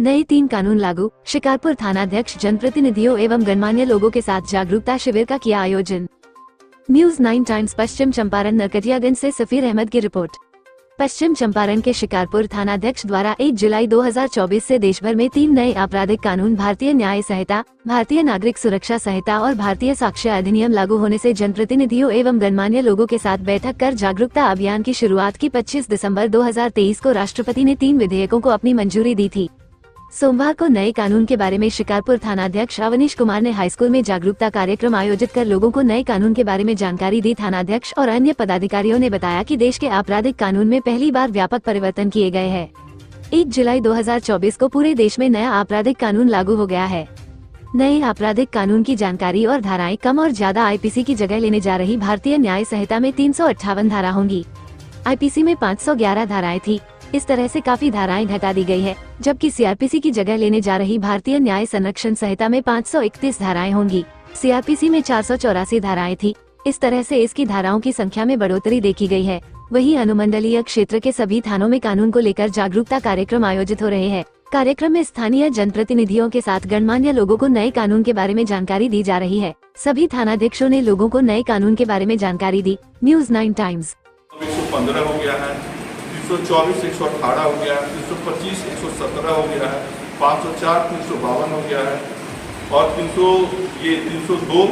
नए 3 कानून लागू। शिकारपुर थानाध्यक्ष, जनप्रतिनिधियों एवं गणमान्य लोगों के साथ जागरूकता शिविर का किया आयोजन। न्यूज 9 टाइम्स पश्चिम चंपारण नरकटियागंज से सफीर अहमद की रिपोर्ट। पश्चिम चंपारण के शिकारपुर थानाध्यक्ष द्वारा 1 जुलाई 2024 से देशभर में 3 नए आपराधिक कानून भारतीय न्याय संहिता, भारतीय नागरिक सुरक्षा संहिता और भारतीय साक्ष्य अधिनियम लागू होने से जनप्रतिनिधियों एवं गणमान्य लोगों के साथ बैठक कर जागरूकता अभियान की शुरुआत की। 25 दिसंबर 2023 को राष्ट्रपति ने 3 विधेयकों को अपनी मंजूरी दी थी। सोमवार को नए कानून के बारे में शिकारपुर थानाध्यक्ष अवनीश कुमार ने हाईस्कूल में जागरूकता कार्यक्रम आयोजित कर लोगों को नए कानून के बारे में जानकारी दी। थानाध्यक्ष और अन्य पदाधिकारियों ने बताया कि देश के आपराधिक कानून में पहली बार व्यापक परिवर्तन किए गए हैं। 1 जुलाई 2024 को पूरे देश में नया आपराधिक कानून लागू हो गया है। नए आपराधिक कानून की जानकारी और धाराएं कम और ज्यादा आईपीसी की जगह लेने जा रही भारतीय न्याय संहिता में 358 धारा होंगी। आईपीसी में 511 धाराएं थी। इस तरह से काफी धाराएं घटा दी गई है, जबकि सीआरपीसी की जगह लेने जा रही भारतीय न्याय संरक्षण संहिता में 531 धाराएं होंगी। सीआरपीसी में 484 धाराएं थी। इस तरह से इसकी धाराओं की संख्या में बढ़ोतरी देखी गई है। वहीं अनुमंडलीय क्षेत्र के सभी थानों में कानून को लेकर जागरूकता कार्यक्रम आयोजित हो रहे हैं। कार्यक्रम में स्थानीय जनप्रतिनिधियों के साथ गणमान्य लोगों को नए कानून के बारे में जानकारी दी जा रही है। सभी थानाध्यक्षों ने लोगों को नए कानून के बारे में जानकारी दी। News 9 times. 115 हो गया है, 324 118 हो गया है, 325 117 हो गया है, 504 352 हो गया है और 302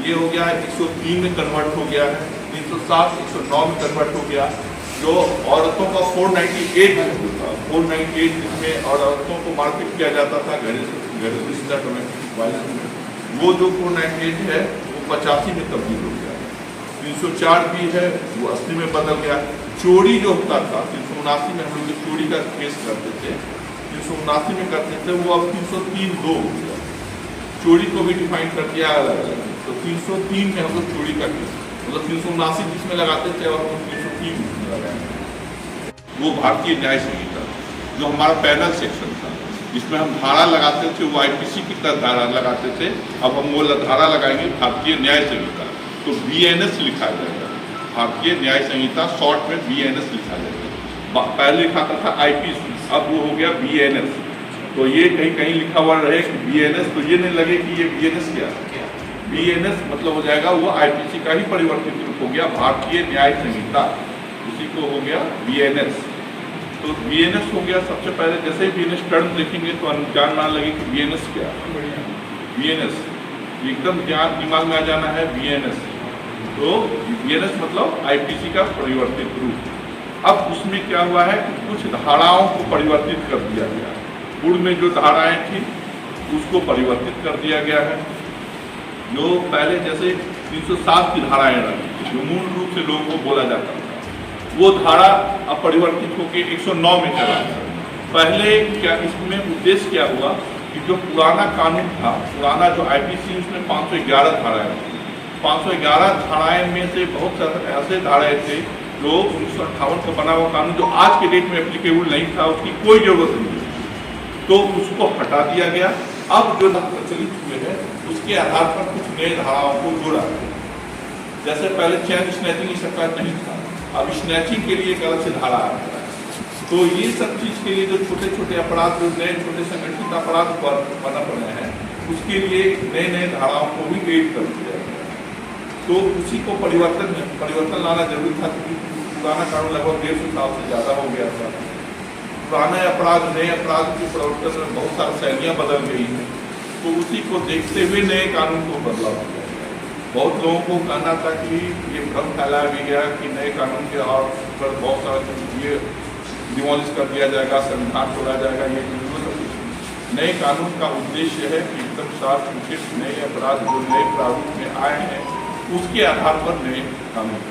ये हो गया है, 103 में कन्वर्ट हो गया है, 307 109 में कन्वर्ट हो गया। जो औरतों का 498 जिसमें और औरतों को मारपीट किया जाता था घरेलू रिश्ता डोमेस्टिक वायलेंस में, वो जो 498 है वो 85 में तब्दील हो गया। 304 भी है वो 80 में बदल गया। चोरी जो होता था 379 में हम लोग चोरी का केस करते थे, 379 में करते थे, वो अब 303(2) हो गया। चोरी को भी डिफाइन कर दिया अलग अलग। तो 303 में हम लोग चोरी का केस मतलब 379 जिसमें लगाते थे और हम 303 में लगाए। वो भारतीय न्याय संहिता जो हमारा पैनल सेक्शन था, जिसमें हम धारा लगाते थे, वो आईपीसी की तरह धारा लगाते थे। अब हम वो धारा लगाएंगे भारतीय न्याय संहिता, तो BNS लिखा जाएगा। भारतीय न्याय संहिता शॉर्ट में BNS लिखा जाएगा। पहले लिखा था आईपीसी, अब वो हो गया BNS। तो ये कहीं कहीं लिखा हुआ रहे कि BNS, तो ये नहीं लगे कि ये BNS क्या है। BNS मतलब हो जाएगा वो आईपीसी का ही परिवर्तित रूप हो गया, भारतीय न्याय संहिता, उसी को हो गया BNS। तो BNS हो गया। सबसे पहले जैसे ही BNS टर्म देखेंगे तो जान मान लगे कि BNS क्या है। BNS एकदम दिमाग में आ जाना है BNS। तो BNS मतलब आईपीसी का परिवर्तित रूप। अब उसमें क्या हुआ है कि कुछ धाराओं को परिवर्तित कर दिया गया। पूर्व में जो धाराएं थी उसको परिवर्तित कर दिया गया है। जो पहले जैसे 307 की धाराएं रही, जो मूल रूप से लोगों को बोला जाता था, वो धारा अब परिवर्तित होकर 109 में चला गया। पहले क्या इसमें उद्देश्य क्या हुआ कि जो पुराना कानून था, पुराना जो आईपीसी, उसमें 511 धाराएं थी। 511 धाराएं में से बहुत सारे ऐसे धाराएं थे जो 1958 का बना हुआ कानून जो आज के डेट में एप्लीकेबल नहीं था, उसकी कोई जरूरत नहीं थी, तो उसको हटा दिया गया। अब जो प्रचलित हुए हैं उसके आधार पर कुछ नए धाराओं को जोड़ा गया। जैसे पहले चैन स्नैचिंग की शिकायत नहीं था, अब स्नैचिंग के लिए एक अलग से धारा आ गया। तो ये सब चीज़ के लिए जो छोटे छोटे अपराध, जो नए छोटे संगठित अपराध बना पड़े हैं, उसके लिए नए नए धाराओं को भी एड कर दिया गया। तो उसी को परिवर्तन लाना जरूरी था, क्योंकि पुराना कानून लगभग 150 साल से ज़्यादा हो गया था। पुराने अपराध नए अपराध के प्रवर्तन में बहुत सारी शैलियाँ बदल गई हैं, तो उसी को देखते हुए नए कानून को बदलाव किया गया। बहुत लोगों को कहना था कि ये भ्रम फैलाया भी गया कि नए कानून के और पर बहुत सारा ये डिमोलिश कर दिया जाएगा, संविधान तोड़ा जाएगा। ये नए कानून का उद्देश्य है कि एकदम साफ नए अपराध जो नए प्रारूप में आए हैं उसके आधार पर नए कानून